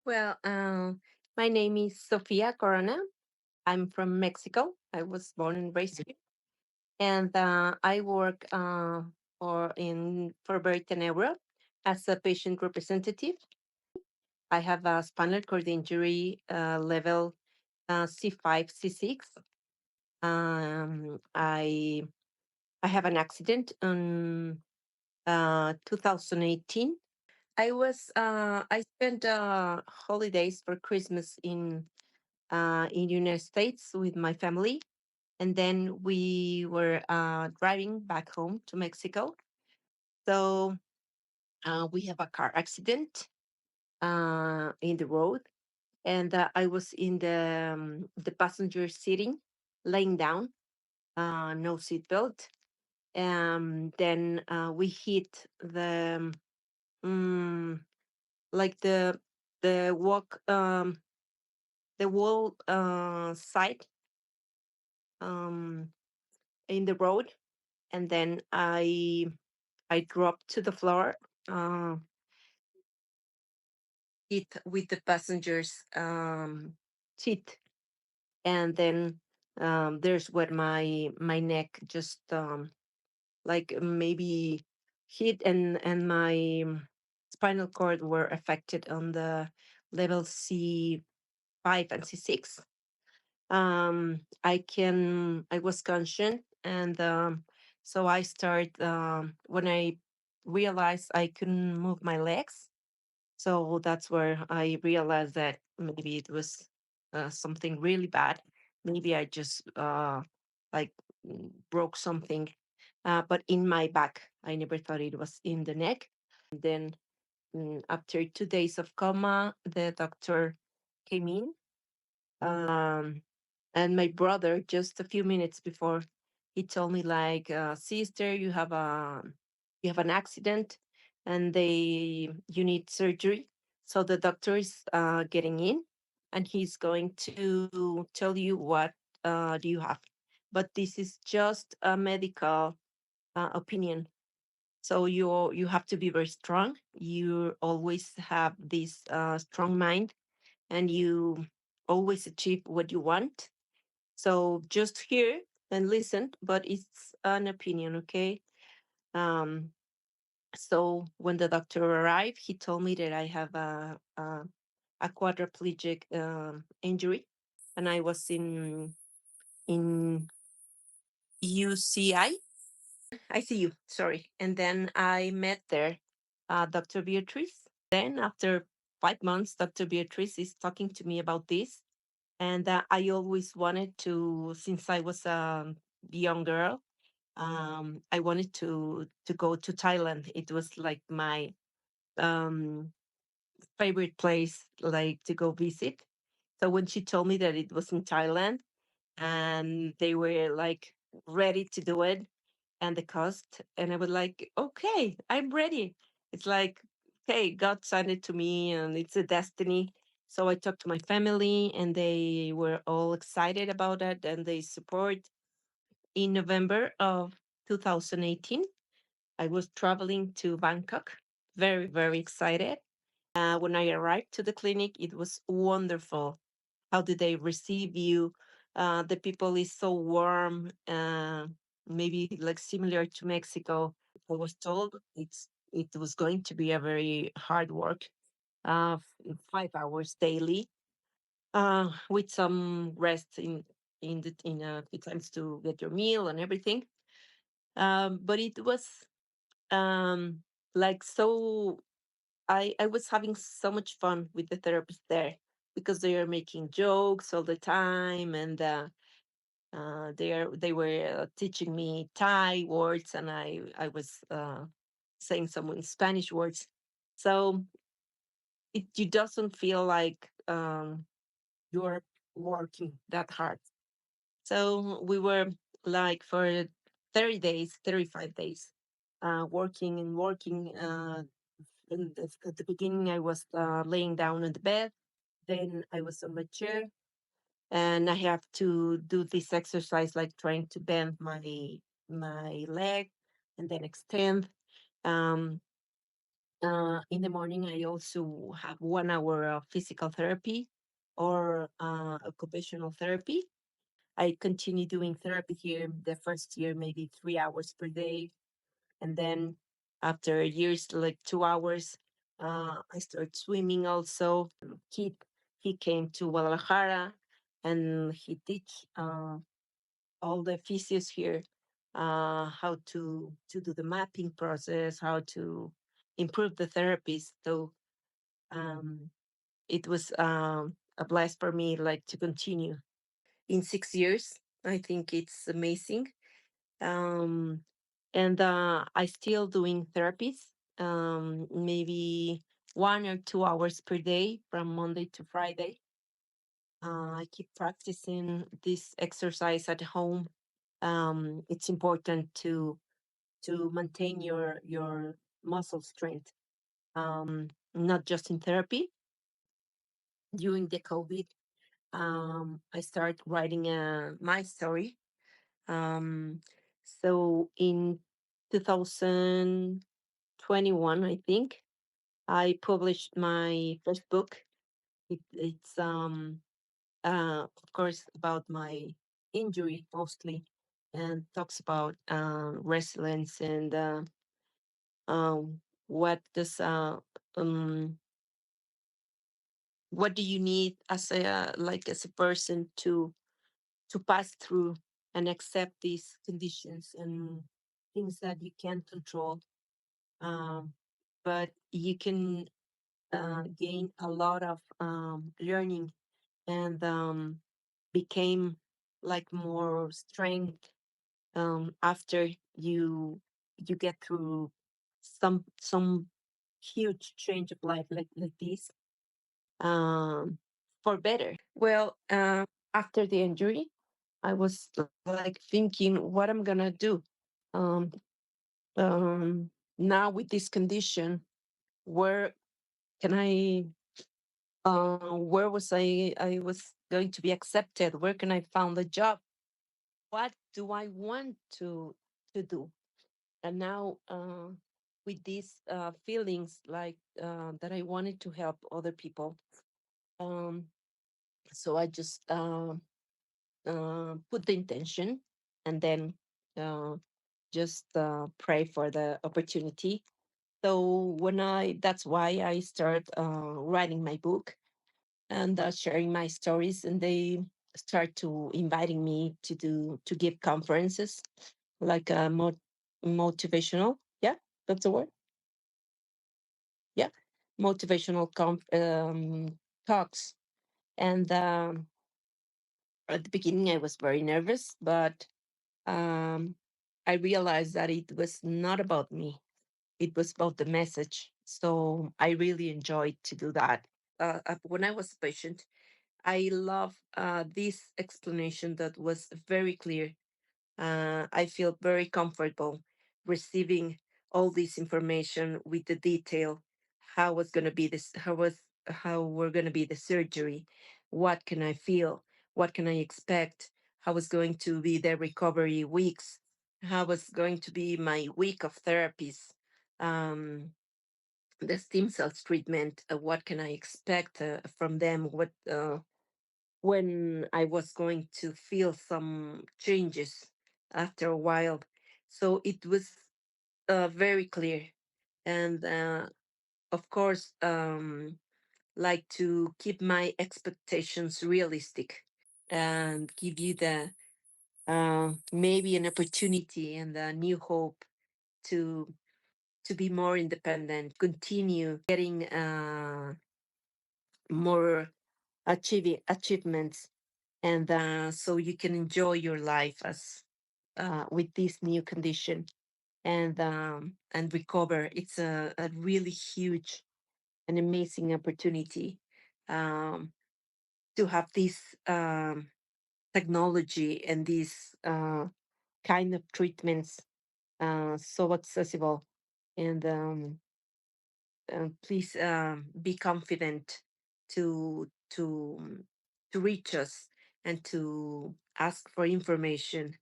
Well, my name is Sofia Corona. I'm from Mexico. I was born and raised here, and I work for Britain Euro as a patient representative. I have a spinal cord injury level C5-C6. I have an accident in 2018. I spent holidays for Christmas in United States with my family, and then we were driving back home to Mexico. So we have a car accident in the road, and I was in the passenger sitting, laying down, no seatbelt. Then we hit um, like the walk the wall side um, in the road, and then I dropped to the floor, uh, hit with the passenger's seat, and then there's where my neck just like maybe hit, and my spinal cord were affected on the level C5 and C6. I was conscious, and so I start when I realized I couldn't move my legs. So that's where I realized that maybe it was something really bad. Maybe I just like broke something, but in my back. I never thought it was in the neck. Then after 2 days of coma, the doctor came in. Um, and my brother, just a few minutes before, he told me like, "Sister, you have an accident, and you need surgery." So the doctor is getting in, and he's going to tell you what do you have. But this is just a medical opinion. So you have to be very strong. You always have this strong mind, and you always achieve what you want. So just hear and listen, but it's an opinion, okay? Um, so when the doctor arrived, he told me that I have a quadriplegic injury, and I was in UCI. I see you. Sorry. And then I met there Dr. Beatrice. Then after 5 months, Dr. Beatrice is talking to me about this. And I always wanted to, since I was a young girl, I wanted to go to Thailand. It was like my um, favorite place, like to go visit. So when she told me that it was in Thailand and they were like ready to do it, and the cost, and I was like, okay, I'm ready. It's like, okay, God sent it to me, and it's a destiny. So I talked to my family, and they were all excited about it, and they support. In November of 2018, I was traveling to Bangkok, very, very excited. When I arrived to the clinic, it was wonderful. How did they receive you? The people is so warm, maybe like similar to Mexico. I was told it was going to be a very hard work, 5 hours daily, with some rest in a few times to get your meal and everything. But it was um, like so. I was having so much fun with the therapist there because they are making jokes all the time, and they were teaching me Thai words, and I was saying some in Spanish words. So it you doesn't feel like you're working that hard. So we were like for 30 days, 35 days, working and working. At the beginning, I was laying down on the bed. Then I was on my chair, and I have to do this exercise, like trying to bend my leg and then extend. Um, In the morning, I also have 1 hour of physical therapy or occupational therapy. I continue doing therapy here the first year, maybe 3 hours per day. And then after years, like 2 hours, I started swimming also. He, he came to Guadalajara and he teach all the physios here how to do the mapping process, how to improve the therapies. So um, it was a blast for me, like to continue in 6 years. I think it's amazing. Um, and I still doing therapies, maybe 1 or 2 hours per day from Monday to Friday. I keep practicing this exercise at home. It's important to maintain your muscle strength, not just in therapy. During the COVID, I started writing my story. Um, so in 2021, I think, I published my first book. It's of course, about my injury mostly, and talks about resilience and what does what do you need as a like as a person to pass through and accept these conditions and things that you can't control, um, but you can gain a lot of learning and became like more strength after you get through some huge change of life like this, um, for better. Well, after the injury, I was like thinking what I'm gonna do. Um, Now with this condition, where can I? Where was I? I was going to be accepted. Where can I find a job? What do I want to do? And now, with these feelings like that, I wanted to help other people. Um, so I just put the intention and then uh, just pray for the opportunity. So that's why I start writing my book and sharing my stories, and they start to inviting me to give conferences like motivational. Yeah, that's the word. Yeah, motivational talks. And at the beginning, I was very nervous, but um, I realized that it was not about me. It was about the message. So I really enjoyed to do that. When I was a patient, I love this explanation that was very clear. I feel very comfortable receiving all this information with the detail. How was going to be this? How we're going to be the surgery? What can I feel? What can I expect? How was going to be the recovery weeks? How was going to be my week of therapies? Um, the stem cells treatment. What can I expect from them? What when I was going to feel some changes after a while. So it was very clear. And of course, like to keep my expectations realistic and give you the maybe an opportunity and a new hope to to be more independent, continue getting more achievements, and so you can enjoy your life as with this new condition and recover. It's a really huge and amazing opportunity um, to have this technology and these kind of treatments so accessible. And please be confident to to reach us and to ask for information